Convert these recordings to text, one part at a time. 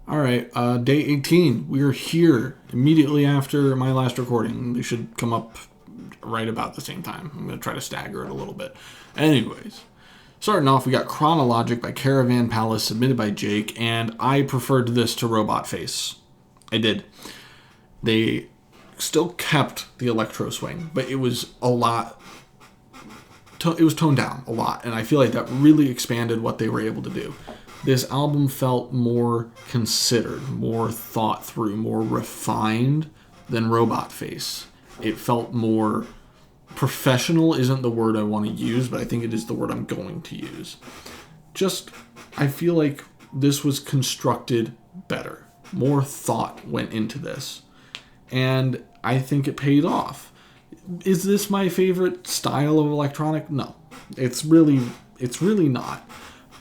All right, day 18. We are here immediately after my last recording. They should come up right about the same time. I'm going to try to stagger it a little bit. Anyways, starting off, we got Chronologic by Caravan Palace, submitted by Jake, and I preferred this to Robot Face. I did. They still kept the electro swing, but it was a lot. It was toned down a lot, and I feel like that really expanded what they were able to do. This album felt more considered, more thought through, more refined than Robot Face. It felt more professional isn't the word I want to use, but I think it is the word I'm going to use. I feel like this was constructed better. More thought went into this. And I think it paid off. Is this my favorite style of electronic? No. It's really not.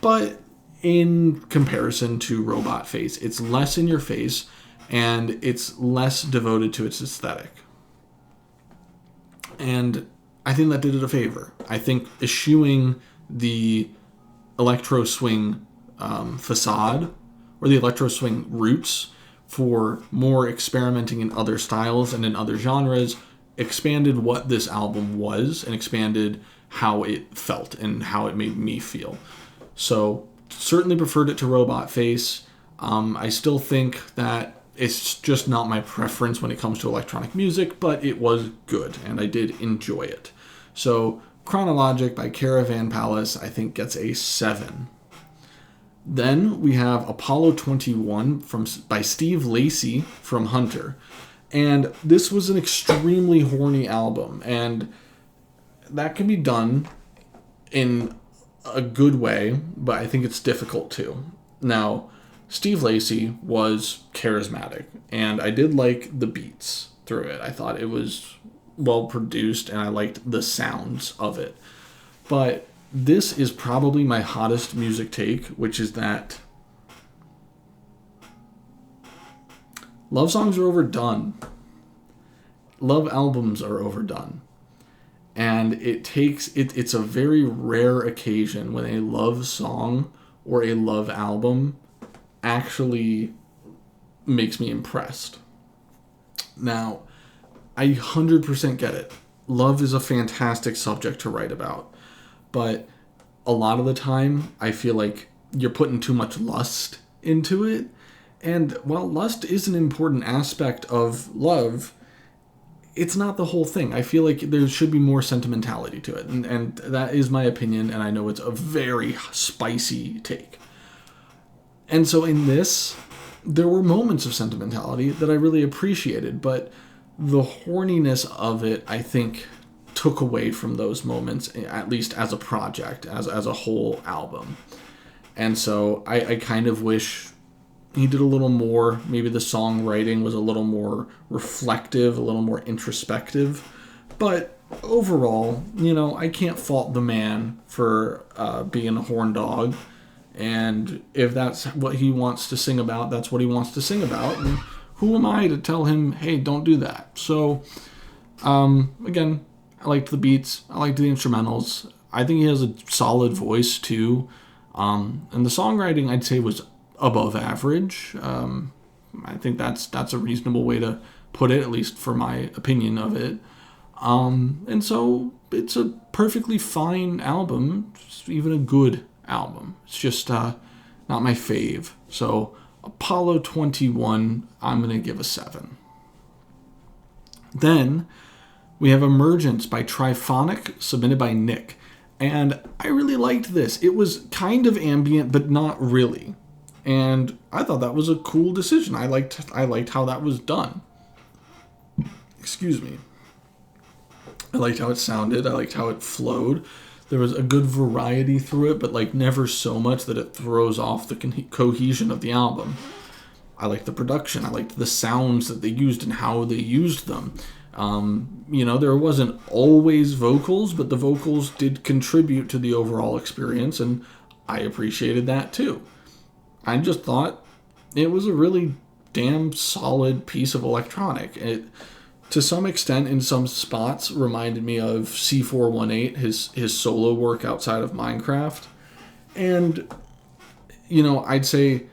But in comparison to Robot Face, it's less in your face and it's less devoted to its aesthetic. And I think that did it a favor. I think eschewing the electro swing facade or the electro swing roots for more experimenting in other styles and in other genres expanded what this album was and expanded how it felt and how it made me feel. So certainly preferred it to Robot Face. I still think that it's just not my preference when it comes to electronic music, but it was good, and I did enjoy it. So Chronologic by Caravan Palace, I think, gets a 7. Then we have Apollo 21 by Steve Lacy from Hunter. And this was an extremely horny album, and that can be done in a good way, but I think it's difficult too. Now, Steve Lacy was charismatic, and I did like the beats through it. I thought it was well produced, and I liked the sounds of it. But this is probably my hottest music take, which is that love songs are overdone. Love albums are overdone. And it's a very rare occasion when a love song or a love album actually makes me impressed. Now, I 100% get it. Love is a fantastic subject to write about. But a lot of the time, I feel like you're putting too much lust into it. And while lust is an important aspect of love, it's not the whole thing. I feel like there should be more sentimentality to it. And that is my opinion, and I know it's a very spicy take. And so in this, there were moments of sentimentality that I really appreciated, but the horniness of it, I think, took away from those moments, at least as a project, as a whole album. And so I kind of wish he did a little more. Maybe the songwriting was a little more reflective, a little more introspective. But overall, I can't fault the man for being a horn dog. And if that's what he wants to sing about, that's what he wants to sing about. And who am I to tell him, hey, don't do that? So, again, I liked the beats. I liked the instrumentals. I think he has a solid voice, too. And the songwriting, I'd say, was above average. I think that's a reasonable way to put it, at least for my opinion of it. And so it's a perfectly fine album, even a good album. It's just not my fave. So Apollo 21, I'm going to give a 7. Then we have Emergence by Triphonic, submitted by Nick. And I really liked this. It was kind of ambient, but not really. And I thought that was a cool decision. I liked how that was done. Excuse me. I liked how it sounded. I liked how it flowed. There was a good variety through it, but never so much that it throws off the cohesion of the album. I liked the production. I liked the sounds that they used and how they used them. There wasn't always vocals, but the vocals did contribute to the overall experience, and I appreciated that too. I just thought it was a really damn solid piece of electronic. It, to some extent, in some spots, reminded me of C418, his solo work outside of Minecraft. And, I'd say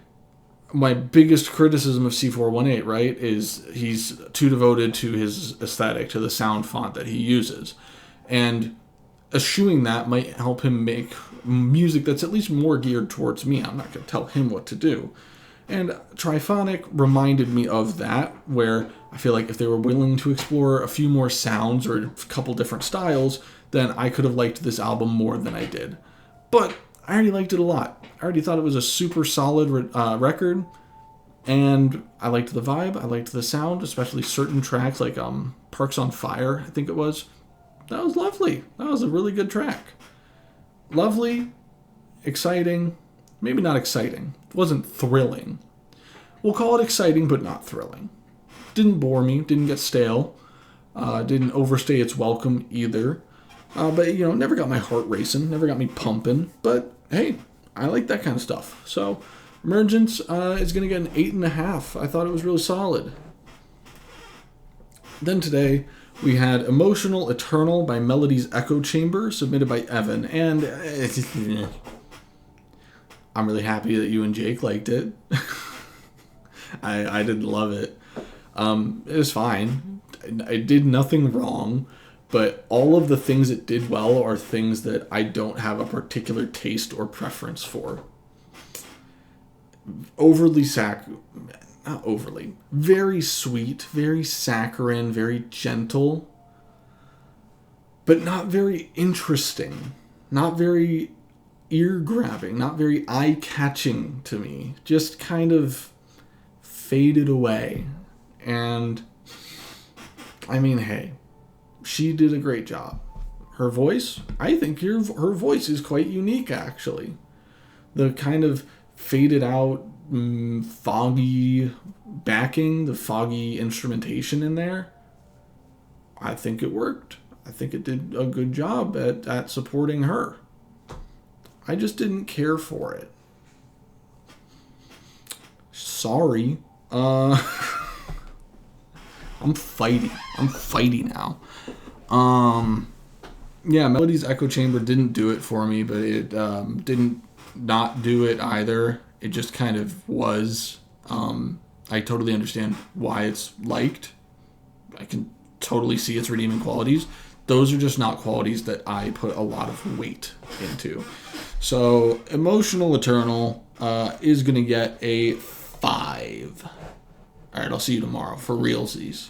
my biggest criticism of C418, right, is he's too devoted to his aesthetic, to the sound font that he uses. And eschewing that might help him make music that's at least more geared towards me. I'm not going to tell him what to do. And Triphonic reminded me of that, where I feel like if they were willing to explore a few more sounds or a couple different styles, then I could have liked this album more than I did. But I already liked it a lot. I already thought it was a super solid record, and I liked the vibe, I liked the sound, especially certain tracks like Parks on Fire, I think it was. That was lovely. That was a really good track. Lovely, exciting, maybe not exciting. It wasn't thrilling. We'll call it exciting, but not thrilling. Didn't bore me, didn't get stale, didn't overstay its welcome either. But, never got my heart racing, never got me pumping. But, hey, I like that kind of stuff. So, Emergence is going to get an 8.5. I thought it was really solid. Then today, we had Emotional Eternal by Melody's Echo Chamber, submitted by Evan. And I'm really happy that you and Jake liked it. I didn't love it. It was fine. I did nothing wrong. But all of the things it did well are things that I don't have a particular taste or preference for. Not overly. Very sweet, very saccharine, very gentle. But not very interesting. Not very ear-grabbing. Not very eye-catching to me. Just kind of faded away. And, I mean, hey. She did a great job. Her voice, I think her voice is quite unique, actually. The kind of faded out, foggy backing, the foggy instrumentation in there, I think it worked. I think it did a good job at supporting her. I just didn't care for it. Sorry. I'm fighting now. Yeah, Melody's Echo Chamber didn't do it for me, but it didn't not do it either. It just kind of was. I totally understand why it's liked. I can totally see its redeeming qualities. Those are just not qualities that I put a lot of weight into. So, Emotional Eternal is going to get a 5. All right, I'll see you tomorrow for realsies.